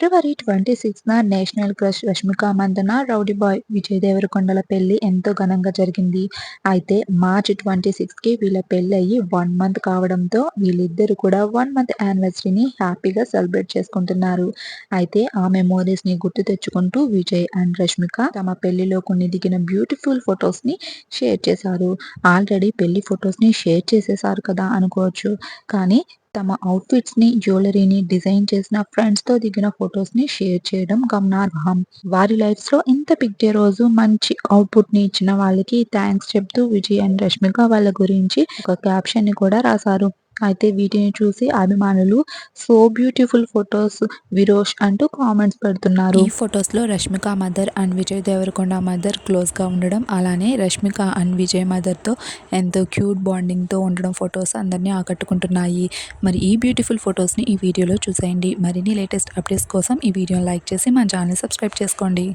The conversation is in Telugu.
ఫిబ్రవరి 26న national crush Rashmika Mandanna, rowdy boy Vijay దేవరకొండల పెళ్లి ఎంతో ఘనంగా జరిగింది. అయితే మార్చి 26కి వీళ్ళ పెళ్లయ్యి 1 మంత్ కావడంతో వీళ్ళిద్దరూ కూడా 1 మంత్ యానివర్సరీని హ్యాపీగా సెలబ్రేట్ చేసుకుంటున్నారు. అయితే ఆ మెమోరీస్‌ని గుర్తు తెచ్చుకుంటూ విజయ్ అండ్ రష్మిక తమ పెళ్లిలో కొన్ని దిగిన బ్యూటిఫుల్ ఫోటోస్‌ని షేర్ చేశారు. ఆల్రెడీ పెళ్లి ఫోటోస్‌ని షేర్ చేసేసారు కదా అనుకోవచ్చు. కానీ తమ అవుట్‌ఫిట్స్‌ని, జ్యువెల్లరీని డిజైన్ చేసిన ఫ్రెండ్స్‌తో దిగిన ఫోటోస్‌ని షేర్ చేయడం గమనార్హం. వారి లైఫ్స్‌లో ఇంత బిగ్ డే రోజు మంచి అవుట్‌పుట్‌ని ఇచ్చిన వాళ్ళకి థాంక్స్ చెప్తూ విజయ్ అండ్ రష్మిక వాళ్ళ గురించి ఒక క్యాప్షన్‌ని కూడా రాశారు. అయితే వీటిని చూసి అభిమానులు సో బ్యూటిఫుల్ ఫోటోస్ విరోష్ అంటూ కామెంట్స్ పెడుతున్నారు. ఈ ఫోటోస్‌లో Rashmika mother and Vijay Devarakonda mother క్లోజ్‌గా ఉండడం, అలానే రష్మిక అండ్ విజయ్ మదర్‌తో ఎంతో క్యూట్ బాండింగ్‌తో ఉండడం ఫోటోస్ అందరిని ఆకట్టుకుంటున్నాయి. మరి ఈ బ్యూటిఫుల్ ఫోటోస్‌ని ఈ వీడియోలో చూసేయండి. మరిన్ని లేటెస్ట్ అప్డేట్స్ కోసం ఈ వీడియోని లైక్ చేసి మన ఛానల్‌ని సబ్స్క్రైబ్ చేసుకోండి.